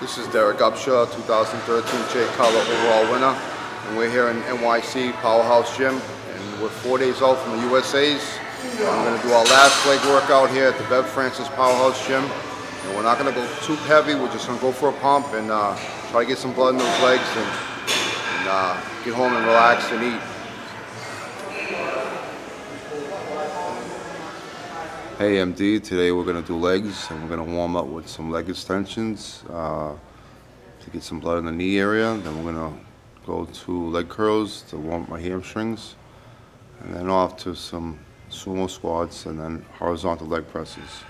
This is Derek Upshaw, 2013 J Color overall winner, and we're here in NYC Powerhouse Gym, and we're 4 days out from the USA's. I'm going to do our last leg workout here at the Bev Francis Powerhouse Gym, and we're not going to go too heavy. We're just going to go for a pump and try to get some blood in those legs and get home and relax and eat. Hey MD, today we're going to do legs, and we're going to warm up with some leg extensions to get some blood in the knee area. Then we're going to go to leg curls to warm up my hamstrings, and then off to some sumo squats and then horizontal leg presses.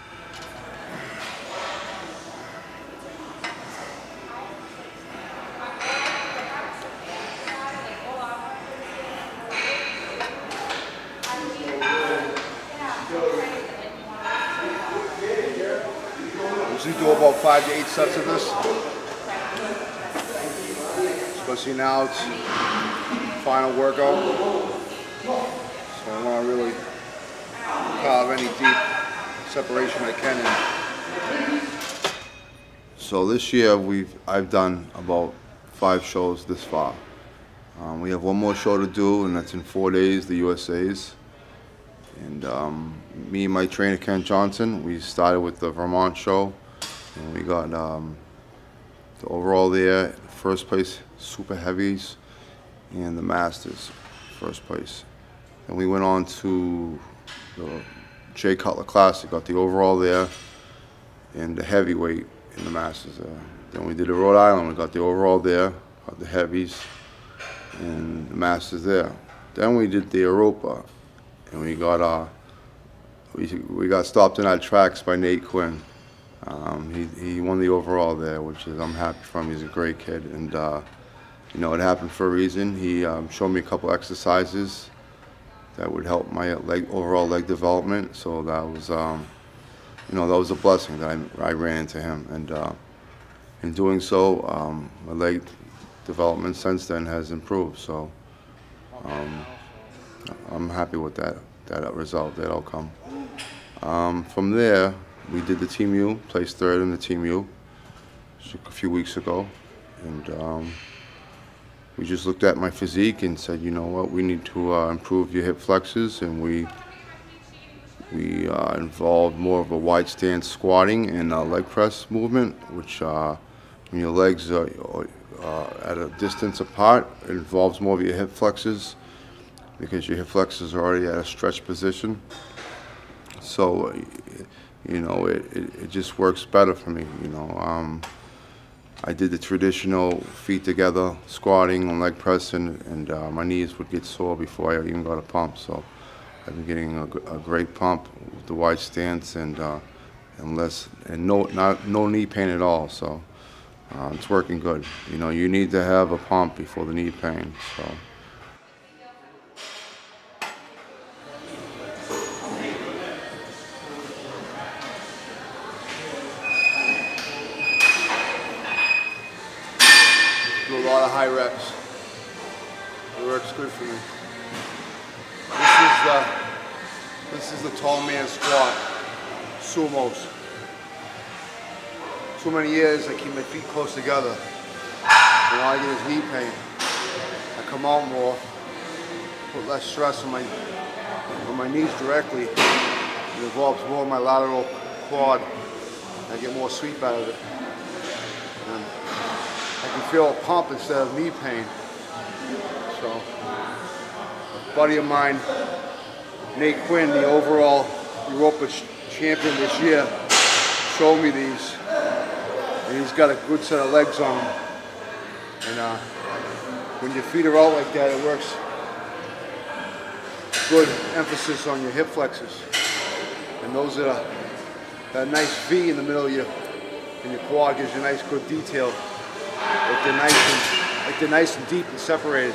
Usually do about 5 to 8 sets of this. Especially now it's final workout. So I want to really carve any deep separation I can in. So this year I've done about 5 shows this far. We have one more show to do, and that's in 4 days, the USA's. And me and my trainer Ken Johnson, we started with the Vermont show, and we got the overall there, first place super heavies, and the masters first place. And we went on to the Jay Cutler Classic, got the overall there, and the heavyweight in the masters there. Then we did the Rhode Island, we got the overall there, got the heavies, and the masters there. Then we did the Europa, and we got we got stopped in our tracks by Nate Quinn. He won the overall there, which is, I'm happy for him. He's a great kid, and you know, it happened for a reason. He showed me a couple exercises that would help my overall leg development. So that was, you know, that was a blessing that I ran into him, and in doing so, my leg development since then has improved. So I'm happy with that result, that outcome. From there, we did the Team U, placed 3rd in the Team U a few weeks ago, and we just looked at my physique and said, you know what, we need to improve your hip flexors, and we involved more of a wide stance squatting and leg press movement, which when your legs are at a distance apart, it involves more of your hip flexors because your hip flexors are already at a stretched position. So, you know, it just works better for me, you know. I did the traditional feet together squatting and leg pressing, and my knees would get sore before I even got a pump. So I've been getting a great pump with the wide stance and no knee pain at all. So it's working good. You know, you need to have a pump before the knee pain. So. Do a lot of high reps. It works good for me. This is the tall man squat, sumos. Too many years I keep my feet close together, and all I get is knee pain. I come out more, put less stress on my knees directly. It involves more of my lateral quad. I get more sweep out of it. And I can feel a pump instead of knee pain. So, a buddy of mine, Nate Quinn, the overall Europa champion this year, showed me these, and he's got a good set of legs on him. And when your feet are out like that, it works good emphasis on your hip flexors. And those are that nice V in the middle of your quad gives you a nice good detail. Like they're nice and deep and separated.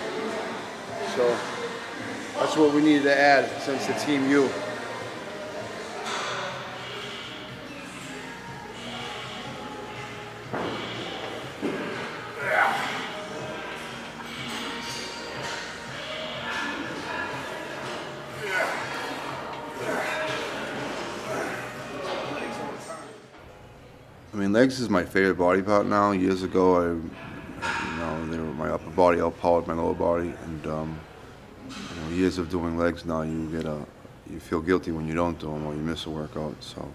So that's what we needed to add since the Team U. I mean, legs is my favorite body part now. Years ago, they were my upper body outpowered my lower body, and years of doing legs now, you feel guilty when you don't do them or you miss a workout. So,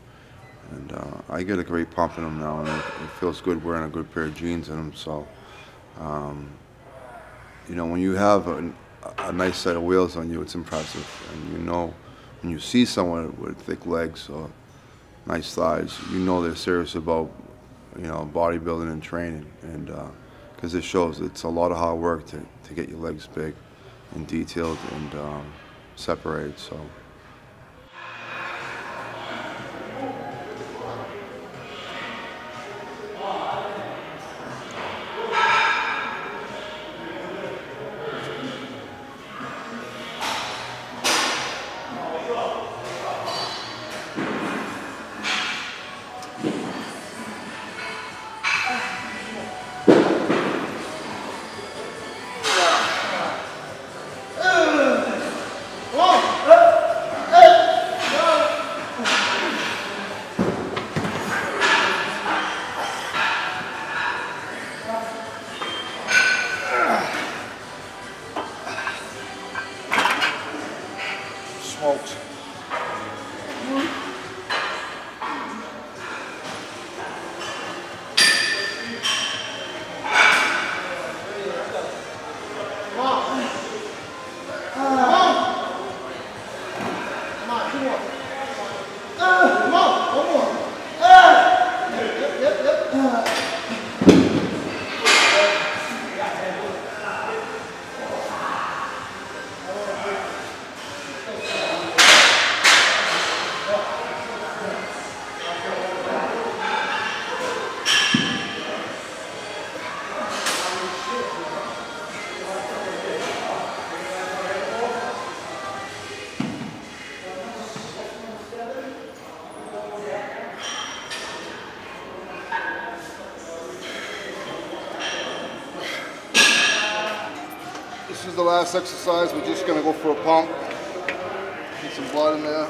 and I get a great pump in them now, and it feels good wearing a good pair of jeans in them. So, when you have a nice set of wheels on you, it's impressive, and when you see someone with thick legs or nice thighs, they're serious about bodybuilding and training, and because it shows. It's a lot of hard work to get your legs big and detailed and separated. So. Smoked. This is the last exercise. We're just going to go for a pump. Get some blood in there.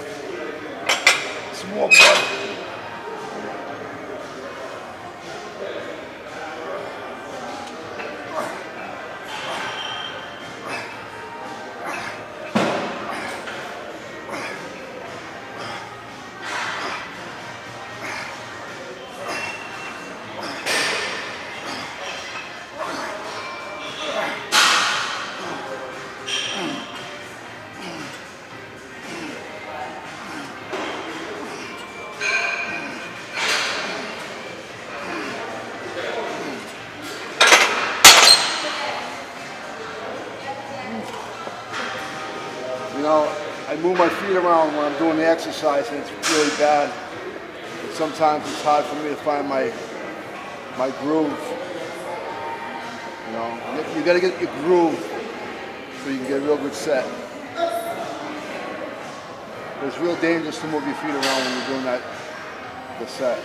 Some more blood. I move my feet around when I'm doing the exercise, and it's really bad. And sometimes it's hard for me to find my groove. You got to get your groove so you can get a real good set. But it's real dangerous to move your feet around when you're doing the set.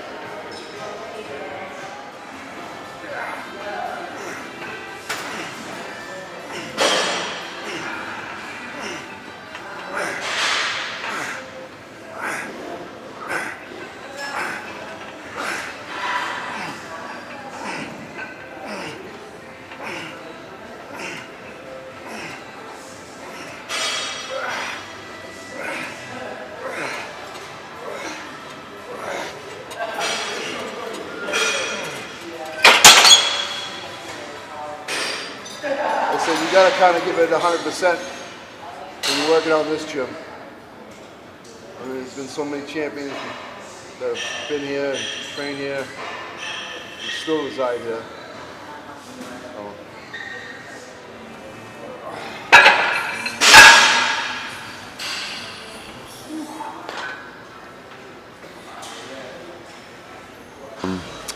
You got to kind of give it 100% when you're working on this gym. I mean, there's been so many champions that have been here and trained here and still reside here.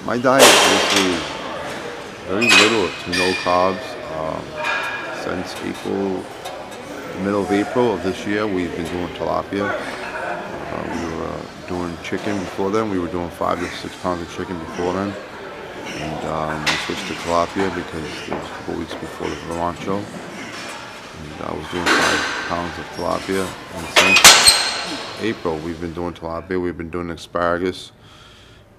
My diet is basically very little to no carbs. Since the middle of April of this year, we've been doing tilapia. We were doing chicken before then. We were doing 5 to 6 pounds of chicken before then. And we switched to tilapia because it was a couple weeks before the Vermont show. And I was doing 5 pounds of tilapia. And since April, we've been doing tilapia. We've been doing asparagus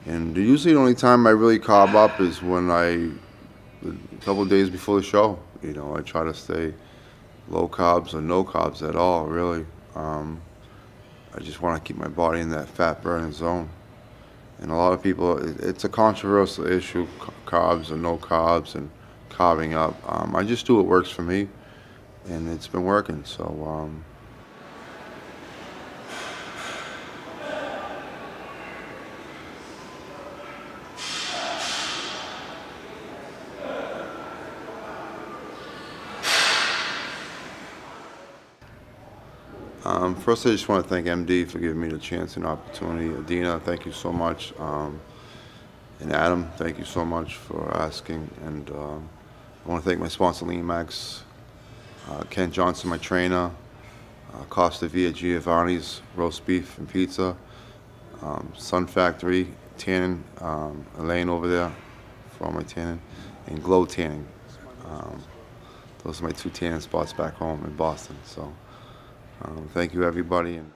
And usually the only time I really carb up is when a couple of days before the show. You know, I try to stay low carbs or no carbs at all, really. I just want to keep my body in that fat burning zone. And a lot of people, it's a controversial issue, carbs or no carbs and carving up. I just do what works for me, and it's been working. So first, I just want to thank MD for giving me the chance and opportunity. Adina, thank you so much. And Adam, thank you so much for asking. And I want to thank my sponsor, Lean Max, Ken Johnson, my trainer, Costa Via Giovanni's Roast Beef and Pizza, Sun Factory, Tanning, Elaine over there for all my tanning, and Glow Tanning. Those are my 2 tanning spots back home in Boston. So thank you, everybody. And